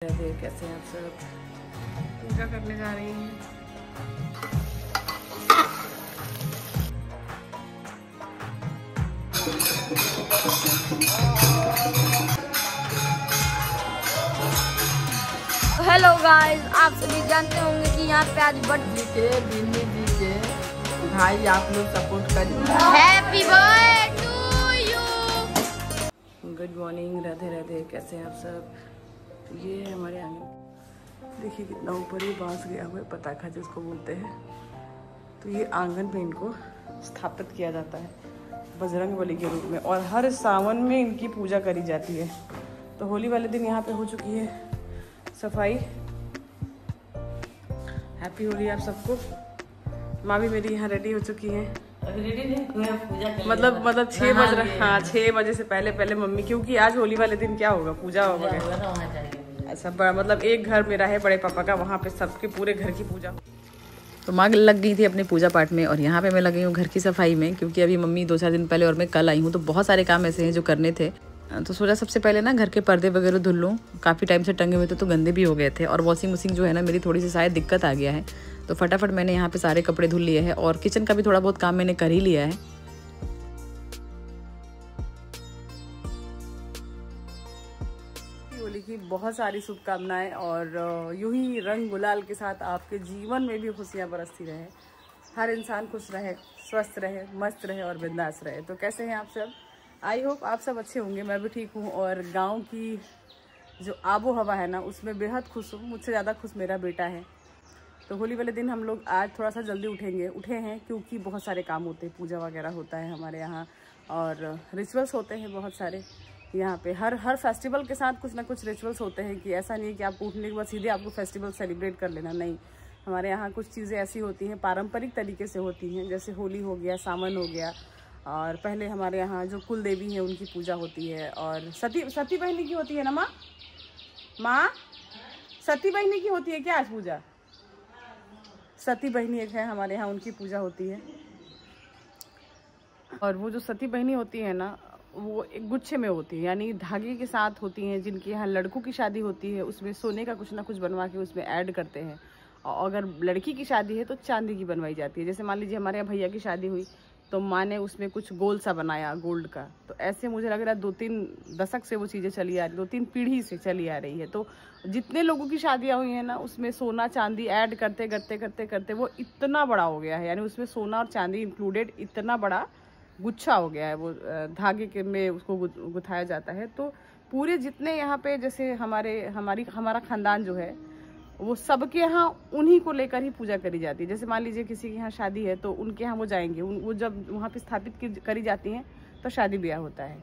कैसे हैं आप सब? पूजा करने जा रही हैं। हेलो गाइस, आप सभी जानते होंगे कि यहाँ पे आज बर्थडे के बिन्नी जी के भाई आप लोग सपोर्ट करिए। Happy birthday to you. Good morning, Radhe Radhe. कैसे हैं आप सब? ये है हमारे आंगन, देखिए कितना ऊपर ही बांस गया हुआ है, पताखा जिसको बोलते हैं। तो ये आंगन पे इनको स्थापित किया जाता है बजरंग बली के रूप में, और हर सावन में इनकी पूजा करी जाती है। तो होली वाले दिन यहाँ पे हो चुकी है सफाई। हैप्पी होली आप सबको। माँ भी मेरी यहाँ रेडी हो चुकी है। रेडी नहीं, पूजा मतलब 6 बज रहे। हाँ, 6 बजे से पहले मम्मी, क्योंकि आज होली वाले दिन क्या होगा, पूजा होगा। अच्छा, मतलब एक घर मेरा है बड़े पापा का, वहाँ पे सबके पूरे घर की पूजा। तो माँ लग गई थी अपने पूजा पाठ में, और यहाँ पे मैं लगी हूँ घर की सफाई में, क्योंकि अभी मम्मी 2-4 दिन पहले और मैं कल आई हूँ। तो बहुत सारे काम ऐसे हैं जो करने थे। तो सोचा सबसे पहले ना घर के पर्दे वगैरह धुल लूँ। काफ़ी टाइम से टंगे हुए थे तो गंदे भी हो गए थे, और वॉशिंग मशीन जो है ना मेरी थोड़ी सी शायद दिक्कत आ गया है। तो फटाफट मैंने यहाँ पे सारे कपड़े धुल लिए हैं, और किचन का भी थोड़ा बहुत काम मैंने कर ही लिया है। होली की बहुत सारी शुभकामनाएं, और यूं ही रंग गुलाल के साथ आपके जीवन में भी खुशियां बरसती रहे। हर इंसान खुश रहे, स्वस्थ रहे, मस्त रहे और बिंदास रहे। तो कैसे हैं आप सब? आई होप आप सब अच्छे होंगे। मैं भी ठीक हूँ, और गांव की जो आबो हवा है ना उसमें बेहद खुश हूँ। मुझसे ज़्यादा खुश मेरा बेटा है। तो होली वाले दिन हम लोग आज थोड़ा सा जल्दी उठे हैं, क्योंकि बहुत सारे काम होते हैं, पूजा वगैरह होता है हमारे यहाँ, और रिचुअल्स होते हैं बहुत सारे यहाँ पे। हर फेस्टिवल के साथ कुछ ना कुछ रिचुअल्स होते हैं, कि ऐसा नहीं कि आपको उठने के बाद सीधे आपको फेस्टिवल सेलिब्रेट कर लेना, नहीं। हमारे यहाँ कुछ चीज़ें ऐसी होती हैं, पारंपरिक तरीके से होती हैं, जैसे होली हो गया, सावन हो गया, और पहले हमारे यहाँ जो कुल देवी हैं उनकी पूजा होती है, और सती बहनी की होती है ना माँ सती बहनी की होती है क्या आज पूजा? सती बहनी एक है हमारे यहाँ, उनकी पूजा होती है। और वो जो सती बहनी होती है ना, वो एक गुच्छे में होती है, यानी धागे के साथ होती हैं। जिनके यहाँ लड़कों की शादी होती है उसमें सोने का कुछ ना कुछ बनवा के उसमें ऐड करते हैं, और अगर लड़की की शादी है तो चांदी की बनवाई जाती है। जैसे मान लीजिए हमारे यहाँ भैया की शादी हुई तो माँ ने उसमें कुछ गोल सा बनाया गोल्ड का। तो ऐसे मुझे लग रहा है 2-3 दशक से वो चीज़ें चली आ रही, 2-3 पीढ़ी से चली आ रही है। तो जितने लोगों की शादियाँ हुई हैं ना, उसमें सोना चांदी ऐड करते वो इतना बड़ा हो गया है, यानी उसमें सोना और चांदी इंक्लूडेड इतना बड़ा गुच्छा हो गया है। वो धागे के में उसको गुथाया जाता है। तो पूरे जितने यहाँ पे, जैसे हमारा खानदान जो है, वो सबके यहाँ उन्हीं को लेकर ही पूजा करी जाती है। जैसे मान लीजिए किसी के यहाँ शादी है तो उनके यहाँ वो जाएंगे, वो जब वहाँ पे स्थापित करी जाती हैं तो शादी ब्याह होता है।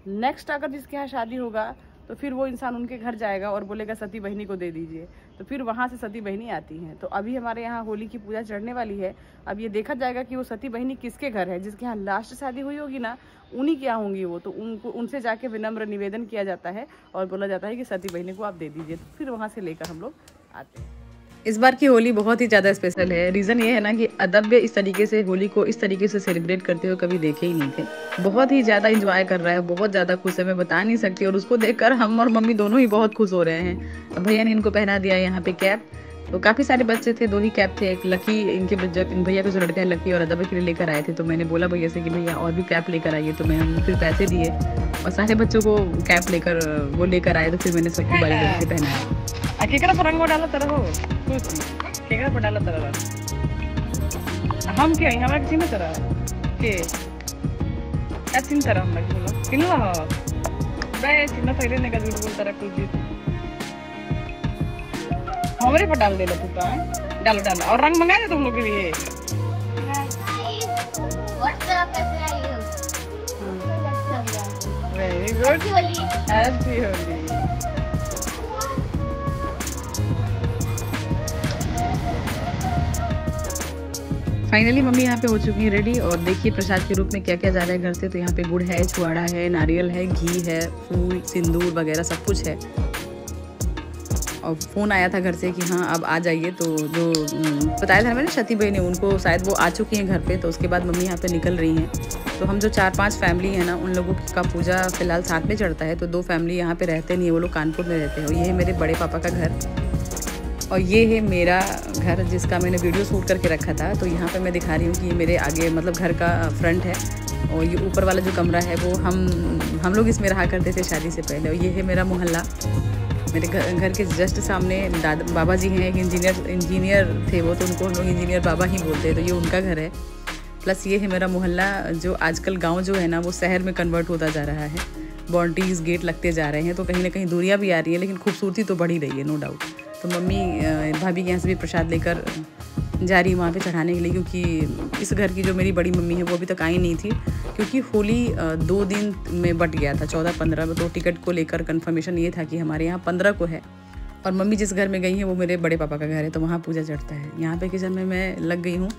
नेक्स्ट अगर जिसके यहाँ शादी होगा तो फिर वो इंसान उनके घर जाएगा और बोलेगा सती बहनी को दे दीजिए, तो फिर वहाँ से सती बहनी आती हैं। तो अभी हमारे यहाँ होली की पूजा चढ़ने वाली है। अब ये देखा जाएगा कि वो सती बहनी किसके घर है। जिसके यहाँ लास्ट शादी हुई होगी ना, उन्हीं के यहाँ होंगी वो। तो उनसे जाके विनम्र निवेदन किया जाता है और बोला जाता है कि सती बहनी को आप दे दीजिए। तो फिर वहाँ से लेकर हम लोग आते हैं। इस बार की होली बहुत ही ज़्यादा स्पेशल है। रीज़न ये है ना कि अदब्य इस तरीके से होली को इस तरीके से सेलिब्रेट करते हुए कभी देखे ही नहीं थे। बहुत ही ज़्यादा इंजॉय कर रहा है, बहुत ज़्यादा खुश है, मैं बता नहीं सकती। और उसको देखकर हम और मम्मी दोनों ही बहुत खुश हो रहे हैं। तो भैया ने इनको पहना दिया यहाँ पे कैप। तो काफ़ी सारे बच्चे थे, 2 ही कैप थे। एक लकी, इनके भैया के जो लड़के हैं लकी और अदब्य के लिए लेकर आए थे। तो मैंने बोला भैया से कि भैया और भी कैप लेकर आइए। तो मैंने फिर पैसे दिए और सारे बच्चों को कैप लेकर आए। तो फिर मैंने सबको बारी बारी से पहनाया। केकरा पर रंग डाला तरह हो केकरा पर डाला तरह हम क्या हमारा किसी में तरह के क्या तीन तरह हम लगे बोलो तीन ला हो बे चिन्ह पहले ने का झूठ बोलता रहा कुछ हमारे पर डाल दे लो तू का डालो और रंग मंगा दे तुम लोग के लिए। Very good, happy Holi. Finally mummy यहाँ पे हो चुकी है रेडी, और देखिए प्रसाद के रूप में क्या क्या जा रहा है घर से। तो यहाँ पे गुड़ है, छुआड़ा है, नारियल है, घी है, फूल, सिंदूर वगैरह सब कुछ है। और फ़ोन आया था घर से कि हाँ अब आ जाइए। तो जो बताया था मैंने शती भाई ने, उनको शायद वो आ चुकी हैं घर पे। तो उसके बाद मम्मी यहाँ पे निकल रही हैं। तो हम जो 4-5 फैमिली है ना, उन लोगों का पूजा फ़िलहाल साथ में चढ़ता है। तो 2 फैमिली यहाँ पे रहते नहीं है, वो लोग कानपुर में रहते हैं। और ये है मेरे बड़े पापा का घर और ये है मेरा घर जिसका मैंने वीडियो शूट करके रखा था। तो यहाँ पे मैं दिखा रही हूँ कि ये मेरे आगे मतलब घर का फ्रंट है। और ये ऊपर वाला जो कमरा है वो हम लोग इसमें रहा करते थे शादी से पहले। और ये है मेरा मोहल्ला। मेरे घर के जस्ट सामने बाबा जी हैं, एक इंजीनियर थे वो, तो उनको हम लोग इंजीनियर बाबा ही बोलते हैं। तो ये उनका घर है। प्लस ये है मेरा मोहल्ला, जो आजकल गांव जो है ना वो शहर में कन्वर्ट होता जा रहा है। बाउंड्रीज गेट लगते जा रहे हैं, तो कहीं ना कहीं दूरियां भी आ रही हैं, लेकिन खूबसूरती तो बढ़ ही रही है, नो डाउट। तो मम्मी भाभी के यहाँ से भी प्रसाद लेकर जा रही है वहाँ पे चढ़ाने के लिए, क्योंकि इस घर की जो मेरी बड़ी मम्मी है वो अभी तक आई नहीं थी, क्योंकि होली 2 दिन में बट गया था, 14-15 में। तो टिकट को लेकर कंफर्मेशन ये था कि हमारे यहाँ 15 को है। और मम्मी जिस घर में गई है वो मेरे बड़े पापा का घर है, तो वहाँ पूजा चढ़ता है। यहाँ पे किचन में मैं लग गई हूँ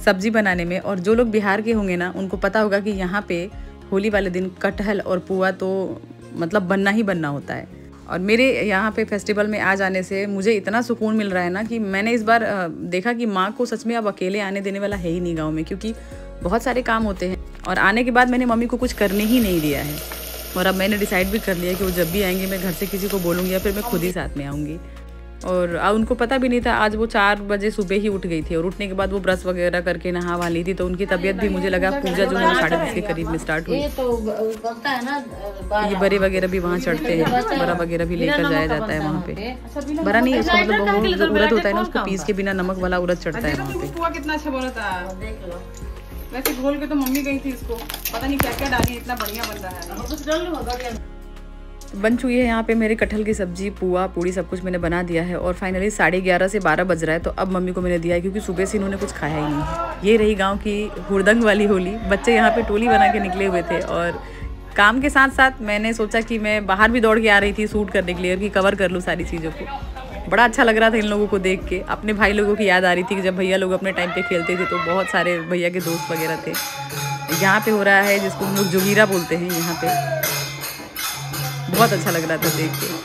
सब्जी बनाने में। और जो लोग बिहार के होंगे ना, उनको पता होगा कि यहाँ पे होली वाले दिन कटहल और पुआ तो मतलब बनना ही बनना होता है। और मेरे यहाँ पे फेस्टिवल में आ जाने से मुझे इतना सुकून मिल रहा है ना, कि मैंने इस बार देखा कि माँ को सच में अब अकेले आने देने वाला है ही नहीं गाँव में, क्योंकि बहुत सारे काम होते हैं। और आने के बाद मैंने मम्मी को कुछ करने ही नहीं दिया है। और अब मैंने डिसाइड भी कर लिया कि वो जब भी आएंगे मैं घर से किसी को बोलूँगी या फिर मैं खुद ही साथ में आऊँगी। और उनको पता भी नहीं था, आज वो 4 बजे सुबह ही उठ गई थी। और उठने के बाद वो ब्रश वगैरह करके नहा वाली थी। तो उनकी तबीयत भी, मुझे लगा पूजा जो है 10:30 के करीब में स्टार्ट हुई। ये बरे वगैरह भी वहाँ चढ़ते हैं, बरा वगैरह भी लेकर जाया जाता है वहाँ पे। बरा नहीं, उसका मतलब जो उड़द होता है ना, उसको पीस के बिना नमक वाला उड़द चढ़ता है वहाँ पे। पुआ कितना अच्छा बना था, वैसे घोल के तो मम्मी गई थी, इसको पता नहीं क्या क्या डाली, इतना बढ़िया बन रहा है। बन चुकी है यहाँ पे मेरे कटहल की सब्जी, पुआ पूड़ी सब कुछ मैंने बना दिया है। और फाइनली 11:30 से 12 बज रहा है। तो अब मम्मी को मैंने दिया है, क्योंकि सुबह से इन्होंने कुछ खाया ही नहीं। ये रही गांव की हुड़दंग वाली होली। बच्चे यहाँ पे टोली बना के निकले हुए थे। और काम के साथ साथ मैंने सोचा कि मैं बाहर भी दौड़ के आ रही थी शूट करने के लिए, कि कवर कर लूँ सारी चीज़ों को। बड़ा अच्छा लग रहा था इन लोगों को देख के। अपने भाई लोगों की याद आ रही थी कि जब भैया लोग अपने टाइम पे खेलते थे, तो बहुत सारे भैया के दोस्त वगैरह थे। यहाँ पे हो रहा है जिसको हम लोग जोगीरा बोलते हैं यहाँ पे। बहुत अच्छा लग रहा था देख के।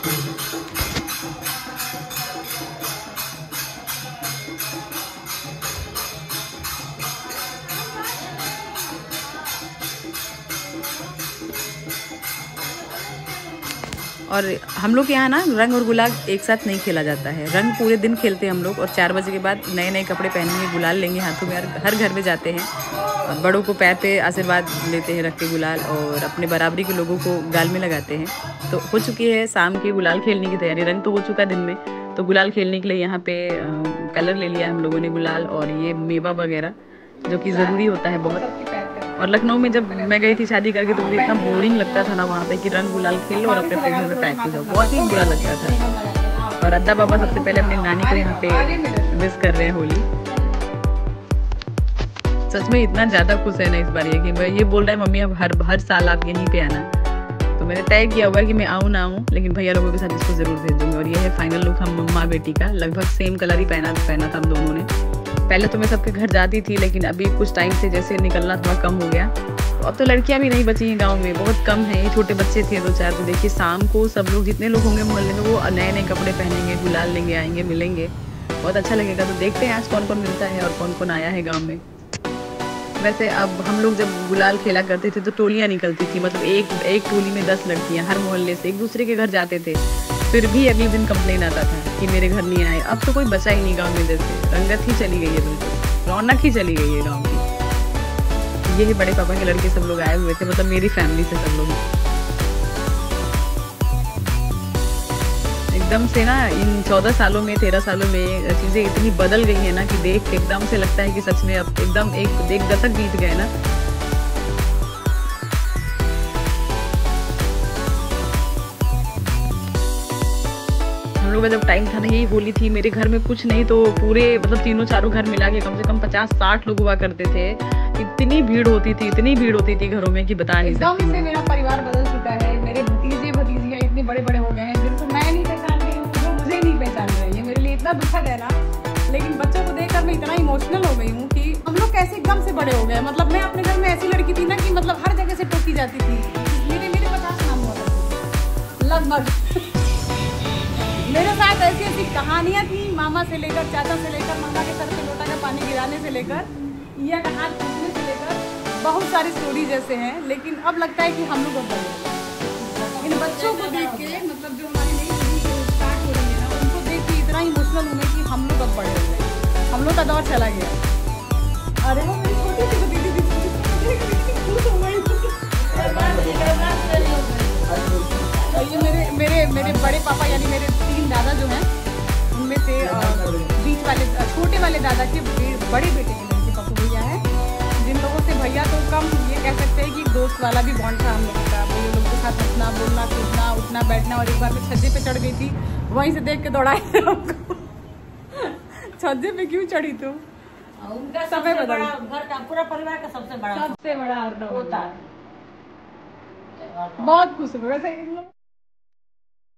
और हम लोग के यहाँ ना रंग और गुलाल एक साथ नहीं खेला जाता है। रंग पूरे दिन खेलते हैं हम लोग, और 4 बजे के बाद नए नए कपड़े पहनेंगे, गुलाल लेंगे हाथों में। हर घर में जाते हैं, और बड़ों को पैर पे आशीर्वाद लेते हैं रख के गुलाल, और अपने बराबरी के लोगों को गाल में लगाते हैं। तो हो चुकी है शाम की गुलाल खेलने की तैयारी। रंग तो हो चुका दिन में, तो गुलाल खेलने के लिए यहाँ पे कलर ले लिया हम लोगों ने, गुलाल और ये मेवा वगैरह, जो कि ज़रूरी होता है बहुत। और लखनऊ में जब मैं गई थी शादी करके, तो मुझे इतना बोरिंग लगता था ना वहाँ पे, कि रंग गुलाल खेल लो और अपने घर में पैक हो जाओ। बहुत ही बुरा लगता था। और अद्दा बाबा सबसे पहले अपनी नानी को यहाँ पे मिस कर रहे हैं होली। सच में इतना ज़्यादा खुश है ना इस बार, ये कि मैं ये बोल रहा है मम्मी अब हर साल आप यहीं पे आना। तो मैंने तय किया हुआ कि मैं आऊँ ना आऊँ, लेकिन भैया लोगों के साथ इसको ज़रूर भेज दूँगी। और ये है फाइनल लुक हम मम्मा बेटी का। लगभग सेम कलर ही पहना था हम दोनों ने। पहले तो मैं सबके घर जाती थी, लेकिन अभी कुछ टाइम से जैसे निकलना थोड़ा कम हो गया। तो अब तो लड़कियां भी नहीं बची हैं गांव में, बहुत कम है। ये छोटे बच्चे थे 2-4। तो देखिए शाम को सब लोग जितने लोग होंगे मोहल्ले में, वो नए नए कपड़े पहनेंगे, गुलाल लेंगे, आएंगे, मिलेंगे, बहुत अच्छा लगेगा। तो देखते हैं आज कौन कौन मिलता है और कौन कौन आया है गाँव में। वैसे अब हम लोग जब गुलाल खेला करते थे तो टोलियाँ निकलती थी, मतलब एक टोली में 10 लड़कियाँ हर मोहल्ले से एक दूसरे के घर जाते थे। फिर भी अगले दिन कंप्लेन आता था कि मेरे घर नहीं आए। अब तो कोई बचा ही नहीं गांव में, जैसे रंगत ही चली गई है, बिल्कुल रौनक ही चली गई है गांव की। ये है बड़े पापा के लड़के सब लोग आए हुए थे, मतलब मेरी फैमिली से सब लोग। एकदम से ना इन 14 सालों में 13 सालों में चीज़ें इतनी बदल गई हैं ना, कि देख के एकदम से लगता है कि सच में अब एकदम एक दशक बीत गए ना। हम लोग का जब टाइम था ना, यही होली थी, मेरे घर में कुछ नहीं तो पूरे मतलब 3-4 घर मिला के कम से कम 50-60 लोग हुआ करते थे। इतनी भीड़ होती थी घरों में कि बता नहीं सकती। एकदम से मेरा परिवार बदल चुका है। मेरे भतीजियाँ इतने बड़े बड़े हो गए हैं जिनको मैं नहीं पहचान रही हूँ, वो मुझे नहीं पहचान रही है। मेरे लिए इतना दुखद है ना, लेकिन बच्चों को देखकर मैं इतना इमोशनल हो गई हूँ कि हम लोग कैसे एकदम से बड़े हो गए। मतलब मैं अपने घर में ऐसी लड़की थी ना कि मतलब हर जगह से टोकी जाती थी। मेरे 50 नाम हुआ लगभग। मेरे साथ ऐसी ऐसी कहानियाँ थी, मामा से लेकर, चाचा से लेकर, मामा के सर पे लोटा का पानी गिराने से लेकर, या का हाथ टूटने से लेकर बहुत सारी स्टोरी जैसे हैं। लेकिन अब लगता है कि हम लोग अब बड़े इन बच्चों को देख के, मतलब जो हमारी नई पीढ़ी स्टार्ट हो रही है ना, उनको देख के इतना इमोशनल हूँ मैं कि हम लोग अब बड़े हो गए, हम लोग का दौर चला गया। अरे वो मेरी छोटी सी दीदी ये मेरे बड़े पापा यानी मेरे 3 दादा जो हैं, उनमें से बीच वाले छोटे वाले दादा के बड़े बेटे के लड़के पप्पू भैया हैं, जिन लोगों से भैया तो कम ये कह सकते हैं कि दोस्त वाला भी बॉन्ड था हम लोगों का। वो लोग के साथ हंसना, बोलना, कूदना, उठना, बैठना। और एक बार मैं छज्जे पे चढ़ गई थी, वहीं से देख के दौड़ाए थे हमको। छज्जे पे क्यों चढ़ी तू? उनका सबसे बड़ा घर का पूरा परिवार का सबसे बड़ा होता है। बहुत खुश हूँ वैसे।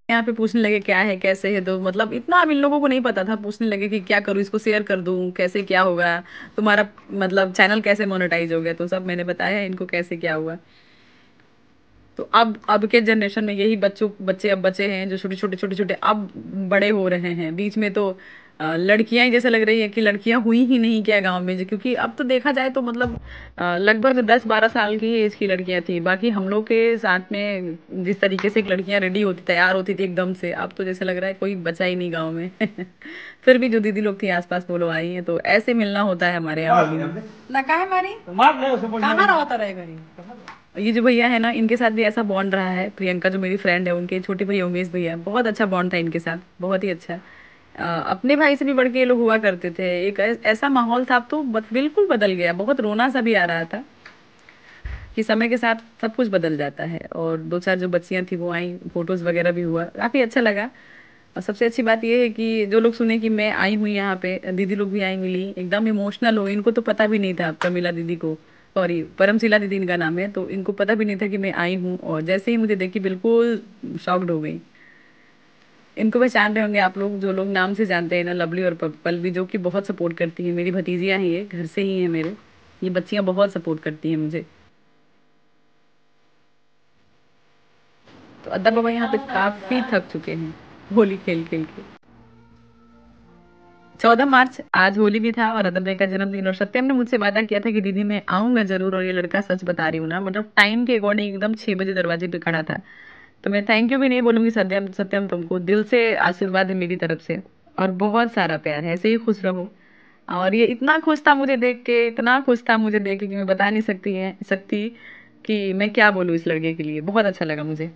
यहाँ पे पूछने लगे क्या है कैसे है, तो मतलब इतना अब इन लोगों को नहीं पता था। पूछने लगे कि क्या करूँ, इसको शेयर कर दूँ, कैसे क्या होगा, तुम्हारा मतलब चैनल कैसे मोनेटाइज हो गया। तो सब मैंने बताया इनको कैसे क्या हुआ। तो अब के जनरेशन में यही बच्चे अब बचे हैं जो छोटे अब बड़े हो रहे हैं। बीच में तो लड़कियां ही जैसे लग रही है कि लड़कियां हुई ही नहीं क्या गांव में, क्योंकि अब तो देखा जाए तो मतलब लगभग 10-12 साल की एज की लड़कियां थी। बाकी हम लोग के साथ में जिस तरीके से लड़कियां रेडी होती, तैयार होती थी एकदम से, अब तो जैसे लग रहा है कोई बचा ही नहीं गाँव में। फिर भी जो दीदी लोग थी आसपास वो लोग आई हैं, तो ऐसे मिलना होता है हमारे यहाँ। ये जो भैया है ना, इनके साथ भी ऐसा बॉन्ड रहा है। प्रियंका जो मेरी फ्रेंड है, उनके छोटे भैया उमेश भैया, बहुत अच्छा बॉन्ड था इनके साथ, बहुत ही अच्छा। अपने भाई से भी बढ़ के ये लोग हुआ करते थे। एक ऐसा माहौल था, अब तो बिल्कुल बदल गया। बहुत रोना सा भी आ रहा था कि समय के साथ सब कुछ बदल जाता है। और 2-4 जो बच्चियां थी वो आई, फोटोज वगैरह भी हुआ, काफी अच्छा लगा। और सबसे अच्छी बात ये है कि जो लोग सुने कि मैं आई हूँ यहाँ पे, दीदी लोग भी आई मिली, एकदम इमोशनल हो। इनको तो पता भी नहीं था, प्रमिला दीदी को, सॉरी परमशिला दीदी इनका नाम है, तो इनको पता भी नहीं था कि मैं आई हूँ। और जैसे ही मुझे देखी बिल्कुल शॉक्ड हो गई। इनको पहचान रहे होंगे आप लोग, जो लोग नाम से जानते हैं ना, लवली और पल्लवी, जो कि बहुत सपोर्ट करती है। मेरी भतीजियाँ हैं, ये घर से ही है मेरे। ये बच्चियाँ बहुत सपोर्ट करती हैं मुझे। तो अद्दा बाबा यहाँ पे काफी थक चुके हैं होली खेल खेल के। 14 मार्च आज होली भी था और अदम्य का जन्मदिन। और सत्यम ने मुझसे वादा किया था कि दीदी मैं आऊंगा जरूर। और ये लड़का सच बता रही हूँ ना, मतलब टाइम के अकॉर्डिंग एकदम 6 बजे दरवाजे पे खड़ा था। तो मैं थैंक यू भी नहीं बोलूंगी सत्यम, सत्यम तुमको दिल से आशीर्वाद है मेरी तरफ से, और बहुत सारा प्यार है। ऐसे ही खुश रहो। और ये इतना खुश था मुझे देख के, इतना खुश था मुझे देख के कि मैं बता नहीं सकती कि मैं क्या बोलूँ इस लड़के के लिए। बहुत अच्छा लगा मुझे।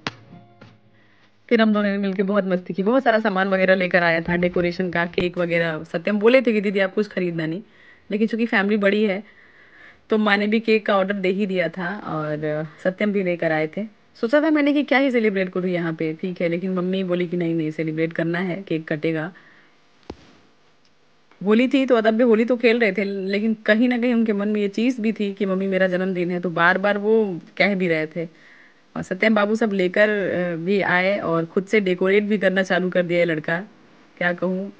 फिर हम दोनों ने मिलकर बहुत मस्ती की, बहुत सारा सामान वगैरह लेकर आया था, डेकोरेशन का, केक वगैरह। सत्यम बोले थे कि दीदी आप कुछ खरीदना नहीं, लेकिन चूंकि फैमिली बड़ी है तो माँ ने भी केक का ऑर्डर दे ही दिया था और सत्यम भी लेकर आए थे। सोचा था मैंने कि क्या ही सेलिब्रेट करूँ यहाँ पे, ठीक है, लेकिन मम्मी बोली कि नहीं नहीं सेलिब्रेट करना है, केक कटेगा। होली थी तो अदब भी होली तो खेल रहे थे, लेकिन कहीं ना कहीं उनके मन में ये चीज़ भी थी कि मम्मी मेरा जन्मदिन है, तो बार बार वो कह भी रहे थे। और सत्यम बाबू सब लेकर भी आए और खुद से डेकोरेट भी करना चालू कर दिया है लड़का। क्या कहूँ,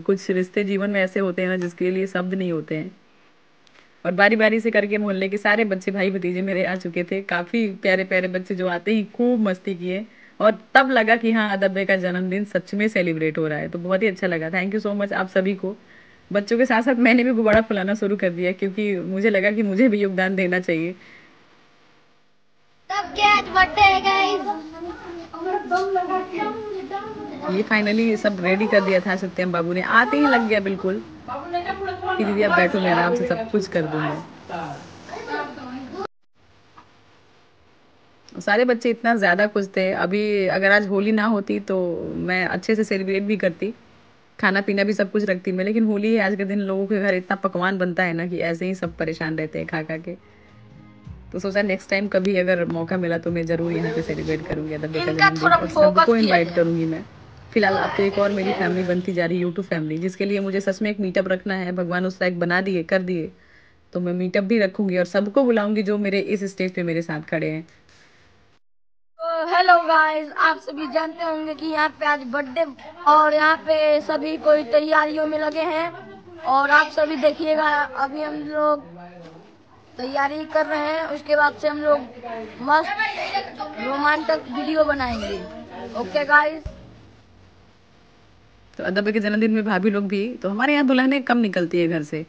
कुछ रिश्ते जीवन में ऐसे होते हैं ना जिसके लिए शब्द नहीं होते हैं। और बारी बारी से करके मोहल्ले के सारे बच्चे, भाई भतीजे मेरे आ चुके थे। काफी प्यारे प्यारे बच्चे जो आते ही खूब मस्ती किए। और तब लगा कि हाँ अदब भाई का जन्मदिन सच में सेलिब्रेट हो रहा है, तो बहुत ही अच्छा लगा। थैंक यू सो मच आप सभी को। बच्चों के साथ साथ मैंने भी गुब्बारा फुलाना शुरू कर दिया, क्योंकि मुझे लगा कि मुझे भी योगदान देना चाहिए। ये फाइनली सब रेडी कर दिया था सत्यम बाबू ने, आते ही लग गया बिल्कुल कि दीदी आप बैठो, मैं आराम से सब कुछ कर दूंगा। सारे बच्चे इतना ज़्यादा खुश थे। अभी अगर आज होली ना होती तो मैं अच्छे से सेलिब्रेट भी करती, खाना पीना भी सब कुछ रखती मैं, लेकिन होली है आज के दिन, लोगों के घर इतना पकवान बनता है ना कि ऐसे ही सब परेशान रहते हैं खा खा के। तो सोचा नेक्स्ट टाइम कभी अगर मौका मिला तो मैं जरूर यहाँ पे सेलिब्रेट करूंगी अदब का जन्मदिन, और सबको इनवाइट करूंगी मैं। फिलहाल अब तो एक और मेरी फैमिली बनती जा रही है, यूट्यूब फैमिली, जिसके लिए मुझे सच में एक मीटअप रखना है। भगवान उस लायक बना दिए, कर दिए, तो मैं मीटअप भी रखूंगी और सबको बुलाऊंगी जो मेरे इस स्टेज पे मेरे साथ खड़े हैं। हेलो गाइस, आप सभी जानते होंगे कि यहाँ पे आज बर्थडे और यहाँ पे सभी कोई तैयारियों में लगे हैं। और आप सभी देखिएगा, अभी हम लोग तैयारी कर रहे हैं, उसके बाद से हम लोग मस्त रोमांचक वीडियो बनाएंगे। Okay guys. तो अदब के जन्मदिन में भाभी लोग भी, तो हमारे यहाँ दुल्हनें कम निकलती है घर से,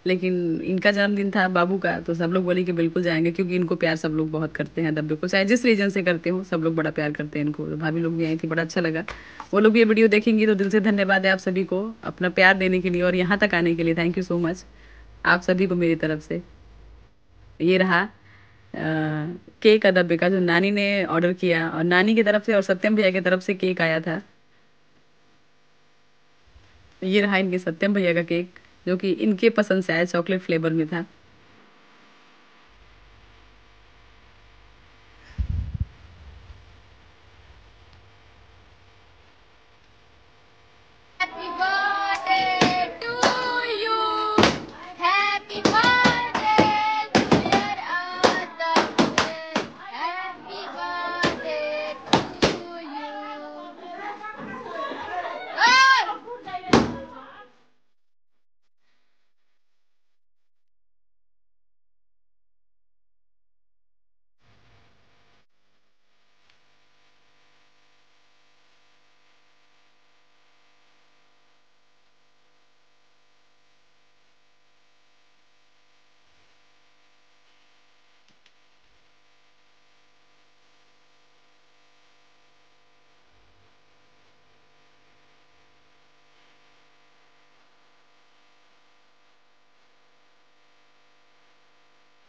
लेकिन इनका जन्मदिन था बाबू का, तो सब लोग बोले कि बिल्कुल जाएंगे, क्योंकि इनको प्यार सब लोग बहुत करते हैं अदब को, चाहे जिस रीजन से करते हो, सब लोग बड़ा प्यार करते हैं इनको। तो भाभी लोग भी आई थी, बड़ा अच्छा लगा। वो लोग भी ये वीडियो देखेंगी तो दिल से धन्यवाद है आप सभी को अपना प्यार देने के लिए और यहाँ तक आने के लिए। थैंक यू सो मच आप सभी को मेरी तरफ से। ये रहा केक अदब का जो नानी ने ऑर्डर किया, और नानी की तरफ से और सत्यम भैया की तरफ से केक आया था। ये रहा इनके सत्यम भैया का केक, जो कि इनके पसंद से आया, चॉकलेट फ्लेवर में था।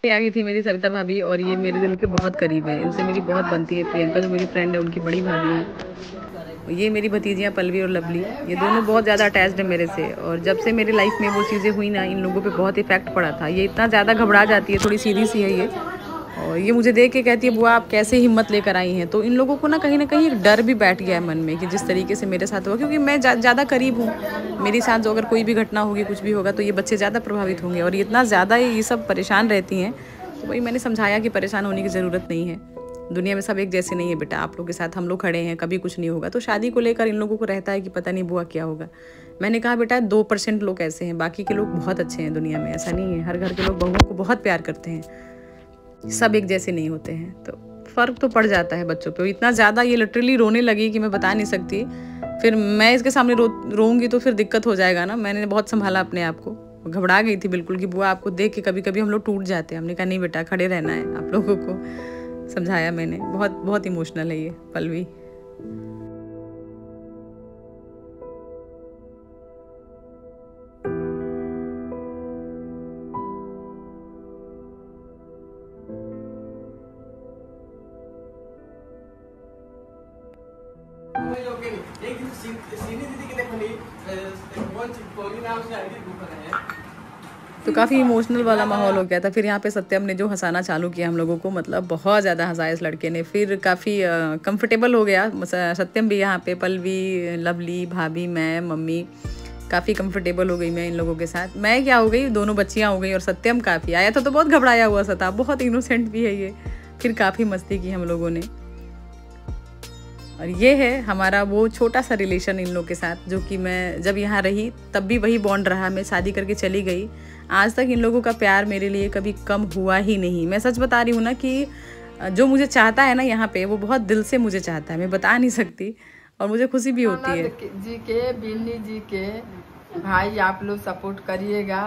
आ गई थी मेरी सविता भाभी, और ये मेरे दिल के बहुत करीब है, इनसे मेरी बहुत बनती है। प्रियंका जो मेरी फ्रेंड है, उनकी बड़ी भाभी है। ये मेरी भतीजियाँ पल्लवी और लवली, ये दोनों बहुत ज़्यादा अटैच्ड है मेरे से, और जब से मेरी लाइफ में वो चीज़ें हुई ना, इन लोगों पे बहुत इफेक्ट पड़ा था। ये इतना ज़्यादा घबरा जाती है, थोड़ी सीधी सी है ये, और ये मुझे देख के कहती है बुआ आप कैसे हिम्मत लेकर आई हैं। तो इन लोगों को ना कहीं एक डर भी बैठ गया है मन में कि जिस तरीके से मेरे साथ हुआ, क्योंकि मैं ज़्यादा करीब हूँ, मेरे साथ जो अगर कोई भी घटना होगी, कुछ भी होगा, तो ये बच्चे ज़्यादा प्रभावित होंगे, और इतना ज़्यादा ये सब परेशान रहती हैं। तो वही मैंने समझाया कि परेशान होने की ज़रूरत नहीं है, दुनिया में सब एक जैसे नहीं है बेटा, आप लोग के साथ हम लोग खड़े हैं, कभी कुछ नहीं होगा। तो शादी को लेकर इन लोगों को रहता है कि पता नहीं बुआ क्या होगा। मैंने कहा बेटा 2% लोग ऐसे हैं, बाकी के लोग बहुत अच्छे हैं दुनिया में, ऐसा नहीं है। हर घर के लोग बहुओं को बहुत प्यार करते हैं, सब एक जैसे नहीं होते हैं। तो फ़र्क तो पड़ जाता है बच्चों पे। इतना ज़्यादा ये लिटरली रोने लगी कि मैं बता नहीं सकती। फिर मैं इसके सामने रोऊंगी तो फिर दिक्कत हो जाएगा ना। मैंने बहुत संभाला अपने आप को, घबरा गई थी बिल्कुल कि बुआ आपको देख के कभी कभी हम लोग टूट जाते हैं। हमने कहा नहीं बेटा खड़े रहना है, आप लोगों को समझाया मैंने। बहुत इमोशनल है ये पल्लवी। तो काफ़ी इमोशनल वाला माहौल हो गया था। फिर यहाँ पे सत्यम ने जो हंसाना चालू किया हम लोगों को, मतलब बहुत ज़्यादा हंसाया इस लड़के ने। फिर काफ़ी कंफर्टेबल हो गया सत्यम भी यहाँ पे, पल्लवी, लवली, भाभी, मैं, मम्मी, काफ़ी कंफर्टेबल हो गई मैं इन लोगों के साथ। मैं क्या हो गई, दोनों बच्चियाँ हो गई, और सत्यम काफ़ी आया था तो बहुत घबराया हुआ सा था, बहुत इनोसेंट भी है ये। फिर काफ़ी मस्ती की हम लोगों ने। और ये है हमारा वो छोटा सा रिलेशन इन लोग के साथ, जो कि मैं जब यहाँ रही तब भी वही बॉन्ड रहा। मैं शादी करके चली गई, आज तक इन लोगों का प्यार मेरे लिए कभी कम हुआ ही नहीं। मैं सच बता रही हूँ ना कि जो मुझे चाहता है ना यहाँ पे, वो बहुत दिल से मुझे चाहता है, मैं बता नहीं सकती, और मुझे खुशी भी होती है। जी के, बिन्नी जी के भाई आप लोग सपोर्ट करिएगा,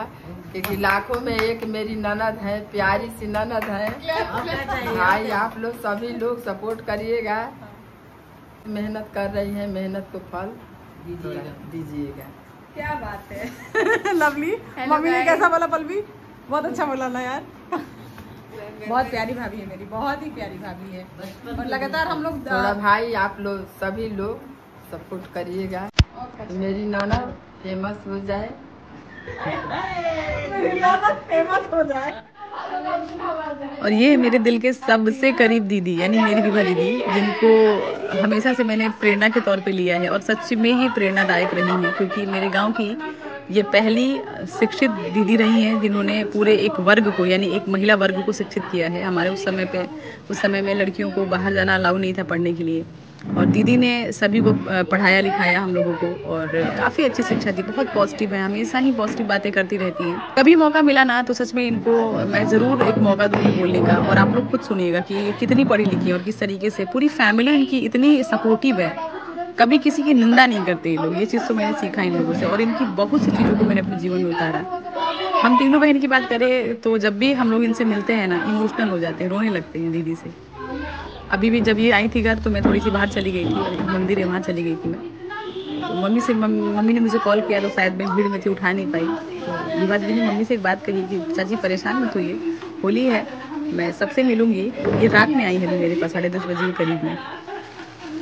क्योंकि लाखों में एक मेरी ननद है, प्यारी सी ननद है। भाई आप लोग सभी लोग सपोर्ट करिएगा। मेहनत कर रही है, मेहनत को फल दीजिएगा। क्या बात है लवली, मम्मी ने कैसा बोला पल्लवी? बहुत अच्छा बोला ना यार। बहुत प्यारी भाभी है मेरी, बहुत ही प्यारी भाभी है, और लगातार हम लोग थोड़ा भाई आप लोग सभी लोग सपोर्ट करिएगा, मेरी ननद फेमस हो जाए, मेरी ननद फेमस हो जाए। और ये मेरे दिल के सबसे करीब दीदी, यानी मेरी विभा दीदी, जिनको हमेशा से मैंने प्रेरणा के तौर पे लिया है, और सच में ही प्रेरणादायक रही हैं, क्योंकि मेरे गांव की ये पहली शिक्षित दीदी रही हैं जिन्होंने पूरे एक वर्ग को, यानी एक महिला वर्ग को शिक्षित किया है। हमारे उस समय में लड़कियों को बाहर जाना अलाउ नहीं था पढ़ने के लिए, और दीदी ने सभी को पढ़ाया लिखाया हम लोगों को, और काफ़ी अच्छी शिक्षा दी। बहुत पॉजिटिव है, हमेशा ही पॉजिटिव बातें करती रहती हैं। कभी मौका मिला ना तो सच में इनको मैं ज़रूर एक मौका दूँगी बोलने का, और आप लोग खुद सुनिएगा कि कितनी पढ़ी लिखी है और किस तरीके से पूरी फैमिली इनकी इतनी सपोर्टिव है। कभी किसी की निंदा नहीं करते ये लोग। ये चीज़ तो मैंने सीखा इन लोगों से और इनकी बहुत सी चीज़ों को मैंने अपने जीवन में उतारा। हम तीनों बहन की बात करें तो जब भी हम लोग इनसे मिलते हैं ना, इमोशनल हो जाते हैं, रोने लगते हैं दीदी से। अभी भी जब ये आई थी घर तो मैं थोड़ी सी बाहर चली गई थी, एक मंदिर है वहाँ चली गई थी मैं। तो मम्मी ने मुझे कॉल किया तो शायद मैं भीड़ में थी, उठा नहीं पाई। तो विवाह दीदी ने मम्मी से एक बात कही कि चाची परेशान मत होइए, होली है, मैं सबसे मिलूंगी। ये रात में आई है मेरे पास 10:30 बजे के करीब में।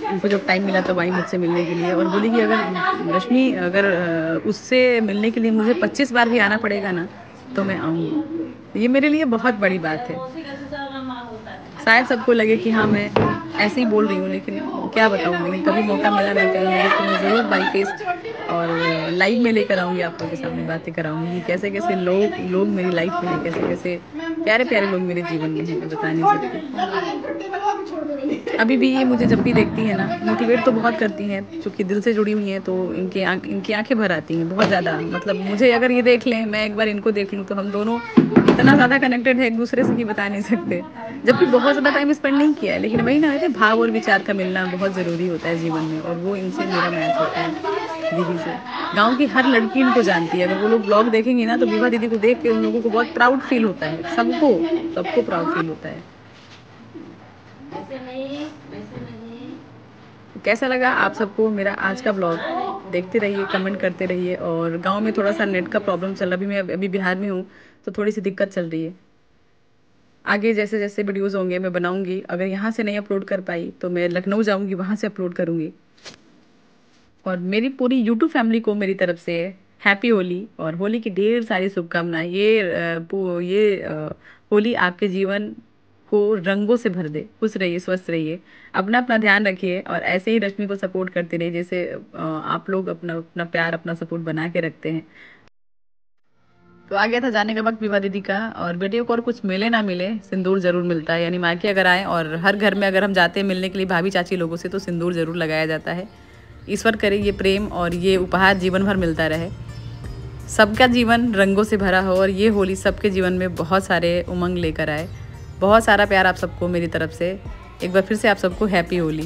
उनको जब टाइम मिला तब आई मुझसे मिलने के लिए और बोली कि अगर रश्मि अगर उससे मिलने के लिए मुझे 25 बार भी आना पड़ेगा ना तो मैं आऊँगी। ये मेरे लिए बहुत बड़ी बात है। शायद सबको लगे कि हाँ मैं ऐसे ही बोल रही हूँ, लेकिन क्या बताऊँ, लेकिन कभी मौका मिला नहीं कहीं तो मैं ज़रूर बाई फेस और लाइव में लेकर आऊँगी, आप लोगों के सामने बातें कराऊँगी कैसे कैसे लोग मेरी लाइफ में हैं, कैसे कैसे प्यारे प्यारे लोग मेरे जीवन में हैं, मैं बता नहीं सकती। अभी भी ये मुझे जब भी देखती है ना, मोटिवेट तो बहुत करती हैं, चूँकि दिल से जुड़ी हुई हैं तो इनकी आंखें भर आती हैं बहुत ज़्यादा। मतलब मुझे अगर ये देख लें, मैं एक बार इनको देख लूँ तो हम दोनों इतना ज़्यादा कनेक्टेड है एक दूसरे से कि बता नहीं सकते। जबकि बहुत ज़्यादा टाइम स्पेंड नहीं किया है, लेकिन वही ना है, भाव और विचार का मिलना बहुत ज़रूरी होता है जीवन में, और वो इनसे मेरा मैच होता है दीदी से। गांव की हर लड़की इनको जानती है। अगर वो लोग ब्लॉग देखेंगे ना तो विवाह दीदी को देख के उन लोगों को बहुत प्राउड फील होता है, सबको प्राउड फील होता है। कैसा लगा आप सबको मेरा आज का ब्लॉग? देखते रहिए, कमेंट करते रहिए। और गांव में थोड़ा सा नेट का प्रॉब्लम चल रहा, मैं अभी बिहार में हूँ तो थोड़ी सी दिक्कत चल रही है। आगे जैसे जैसे वीडियोज़ होंगे मैं बनाऊंगी। अगर यहाँ से नहीं अपलोड कर पाई तो मैं लखनऊ जाऊंगी, वहाँ से अपलोड करूंगी। और मेरी पूरी यूट्यूब फैमिली को मेरी तरफ से हैप्पी होली और होली की ढेर सारी शुभकामनाएं। ये होली आपके जीवन को रंगों से भर दे। खुश रहिए, स्वस्थ रहिए, अपना अपना ध्यान रखिए और ऐसे ही रश्मि को सपोर्ट करते रहिए जैसे आप लोग अपना प्यार, अपना सपोर्ट बना के रखते हैं। तो आ गया था जाने का वक्त विवाह दीदी का। और बेटियों को और कुछ मिले ना मिले, सिंदूर जरूर मिलता है। यानी मायके अगर आए और हर घर में अगर हम जाते हैं मिलने के लिए भाभी चाची लोगों से तो सिंदूर जरूर लगाया जाता है। ईश्वर करे ये प्रेम और ये उपहार जीवन भर मिलता रहे, सबका जीवन रंगों से भरा हो और ये होली सबके जीवन में बहुत सारे उमंग लेकर आए। बहुत सारा प्यार आप सबको मेरी तरफ से। एक बार फिर से आप सबको हैप्पी होली।